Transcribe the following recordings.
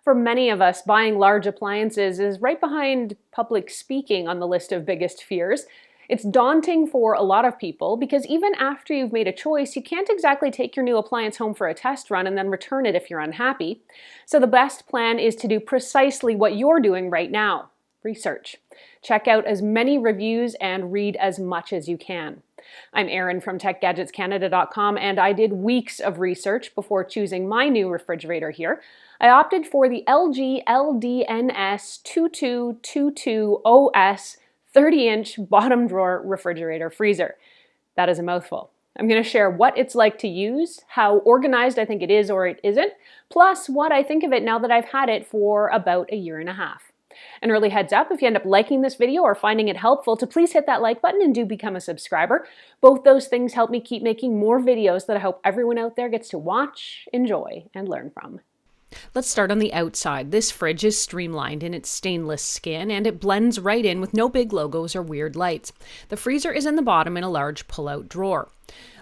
For many of us, buying large appliances is right behind public speaking on the list of biggest fears. It's daunting for a lot of people because even after you've made a choice, you can't exactly take your new appliance home for a test run and then return it if you're unhappy. So the best plan is to do precisely what you're doing right now: research. Check out as many reviews and read as much as you can. I'm Erin from TechGadgetsCanada.com, and I did weeks of research before choosing my new refrigerator here. I opted for the LG LDNS 2222OS 30-inch bottom drawer refrigerator freezer. That is a mouthful. I'm going to share what it's like to use, how organized I think it is or it isn't, plus what I think of it now that I've had it for about a year and a half. An early heads up, if you end up liking this video or finding it helpful, to please hit that like button and do become a subscriber. Both those things help me keep making more videos that I hope everyone out there gets to watch, enjoy, and learn from. Let's start on the outside. This fridge is streamlined in its stainless skin, and it blends right in with no big logos or weird lights. The freezer is in the bottom in a large pull-out drawer.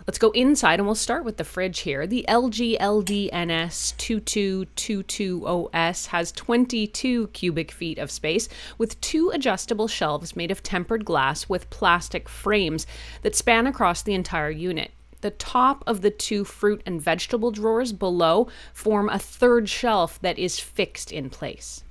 Let's go inside, and we'll start with the fridge here. The LG LDNS 2222OS has 22 cubic feet of space with 2 adjustable shelves made of tempered glass with plastic frames that span across the entire unit. The top of the 2 fruit and vegetable drawers below form a third shelf that is fixed in place.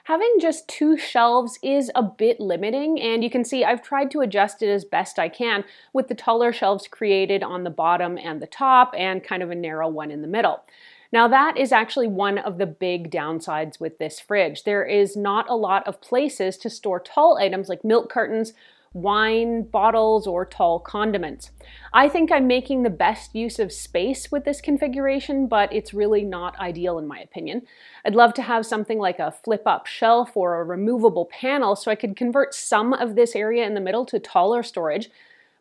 Having just 2 shelves is a bit limiting, and you can see I've tried to adjust it as best I can with the taller shelves created on the bottom and the top and kind of a narrow one in the middle. Now that is actually one of the big downsides with this fridge. There is not a lot of places to store tall items like milk cartons, wine bottles, or tall condiments. I think I'm making the best use of space with this configuration, but it's really not ideal in my opinion. I'd love to have something like a flip-up shelf or a removable panel so I could convert some of this area in the middle to taller storage,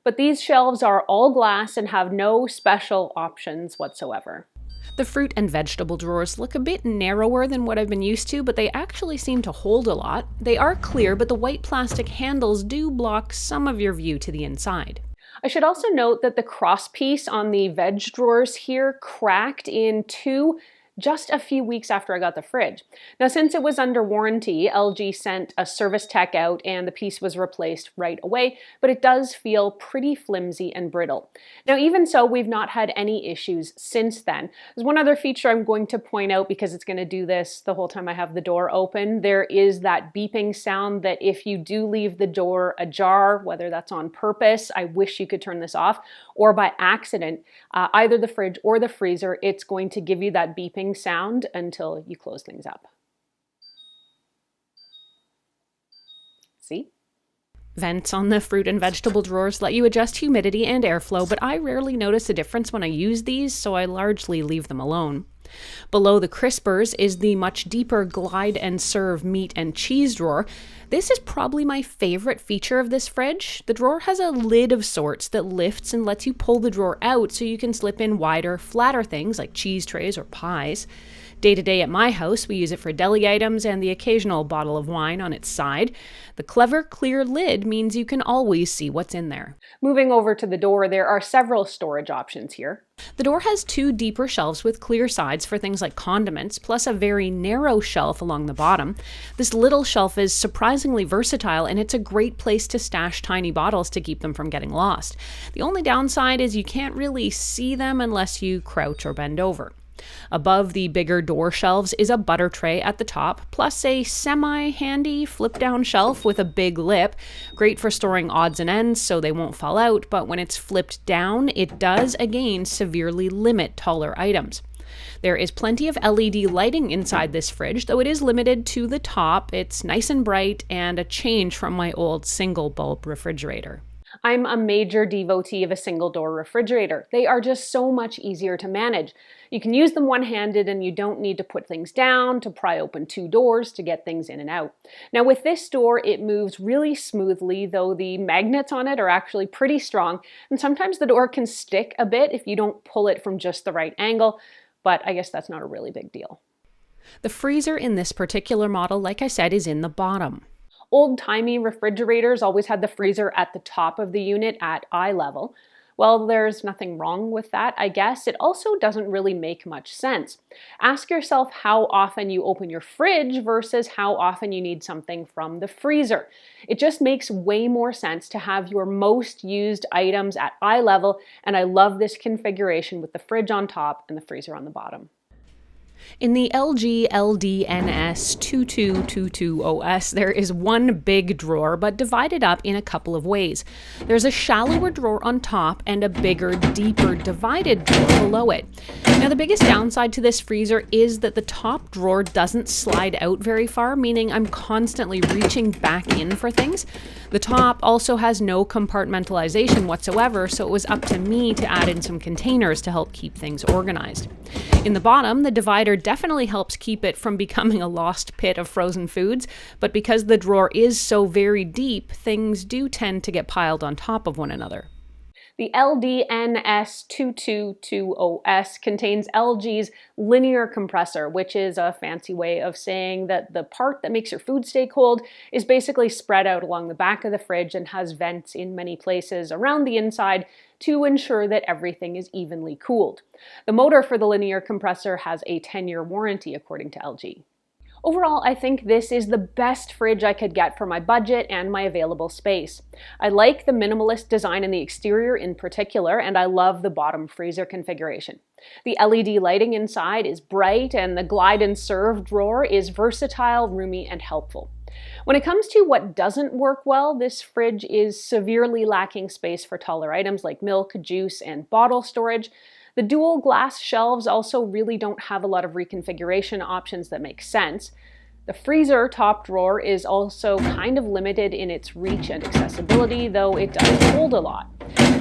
but these shelves are all glass and have no special options whatsoever. The fruit and vegetable drawers look a bit narrower than what I've been used to, but they actually seem to hold a lot. They are clear, but the white plastic handles do block some of your view to the inside. I should also note that the cross piece on the veg drawers here cracked in 2 just a few weeks after I got the fridge. Now, since it was under warranty, LG sent a service tech out and the piece was replaced right away, but it does feel pretty flimsy and brittle. Now, even so, we've not had any issues since then. There's one other feature I'm going to point out because it's going to do this the whole time I have the door open. There is that beeping sound that if you do leave the door ajar, whether that's on purpose, I wish you could turn this off, or by accident, either the fridge or the freezer, it's going to give you that beeping sound until you close things up. See? Vents on the fruit and vegetable drawers let you adjust humidity and airflow, but I rarely notice a difference when I use these, so I largely leave them alone. Below the crispers is the much deeper glide and serve meat and cheese drawer. This is probably my favorite feature of this fridge. The drawer has a lid of sorts that lifts and lets you pull the drawer out so you can slip in wider, flatter things like cheese trays or pies. Day to day at my house, we use it for deli items and the occasional bottle of wine on its side. The clever, clear lid means you can always see what's in there. Moving over to the door, there are several storage options here. The door has 2 deeper shelves with clear sides for things like condiments, plus a very narrow shelf along the bottom. This little shelf is surprisingly versatile, and it's a great place to stash tiny bottles to keep them from getting lost. The only downside is you can't really see them unless you crouch or bend over. Above the bigger door shelves is a butter tray at the top, plus a semi-handy flip-down shelf with a big lip. Great for storing odds and ends so they won't fall out, but when it's flipped down, it does again severely limit taller items. There is plenty of LED lighting inside this fridge, though it is limited to the top. It's nice and bright and a change from my old single bulb refrigerator. I'm a major devotee of a single door refrigerator. They are just so much easier to manage. You can use them one-handed and you don't need to put things down to pry open 2 doors to get things in and out. Now with this door, it moves really smoothly, though the magnets on it are actually pretty strong, and sometimes the door can stick a bit if you don't pull it from just the right angle, but I guess that's not a really big deal. The freezer in this particular model, like I said, is in the bottom. Old-timey refrigerators always had the freezer at the top of the unit at eye level. Well, there's nothing wrong with that, I guess. It also doesn't really make much sense. Ask yourself how often you open your fridge versus how often you need something from the freezer. It just makes way more sense to have your most used items at eye level, and I love this configuration with the fridge on top and the freezer on the bottom. In the LG LDNS 2222OS, there is one big drawer, but divided up in a couple of ways. There's a shallower drawer on top and a bigger, deeper divided drawer below it. Now, the biggest downside to this freezer is that the top drawer doesn't slide out very far, meaning I'm constantly reaching back in for things. The top also has no compartmentalization whatsoever, so it was up to me to add in some containers to help keep things organized. In the bottom, the divider definitely helps keep it from becoming a lost pit of frozen foods, but because the drawer is so very deep, things do tend to get piled on top of one another. The LDNS 2220S contains LG's linear compressor, which is a fancy way of saying that the part that makes your food stay cold is basically spread out along the back of the fridge and has vents in many places around the inside to ensure that everything is evenly cooled. The motor for the linear compressor has a 10-year warranty, according to LG. Overall, I think this is the best fridge I could get for my budget and my available space. I like the minimalist design in the exterior in particular, and I love the bottom freezer configuration. The LED lighting inside is bright, and the Glide and Serve drawer is versatile, roomy, and helpful. When it comes to what doesn't work well, this fridge is severely lacking space for taller items like milk, juice, and bottle storage. The dual glass shelves also really don't have a lot of reconfiguration options that make sense. The freezer top drawer is also kind of limited in its reach and accessibility, though it does hold a lot.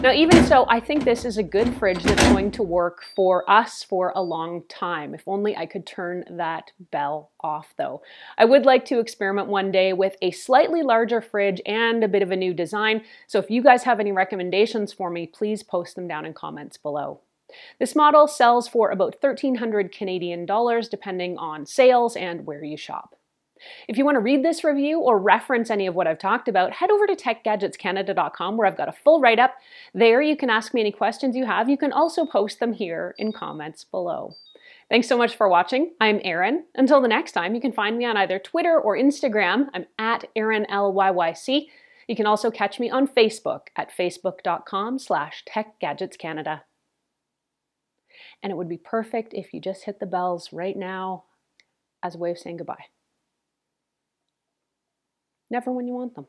Now, even so, I think this is a good fridge that's going to work for us for a long time. If only I could turn that bell off, though. I would like to experiment one day with a slightly larger fridge and a bit of a new design, so if you guys have any recommendations for me, please post them down in comments below. This model sells for about 1,300 Canadian dollars depending on sales and where you shop. If you want to read this review or reference any of what I've talked about, head over to techgadgetscanada.com where I've got a full write-up. There you can ask me any questions you have. You can also post them here in comments below. Thanks so much for watching. I'm Erin. Until the next time, you can find me on either Twitter or Instagram. I'm at ErinLYYC. You can also catch me on Facebook at facebook.com/techgadgetscanada. And it would be perfect if you just hit the bells right now as a way of saying goodbye. Never when you want them.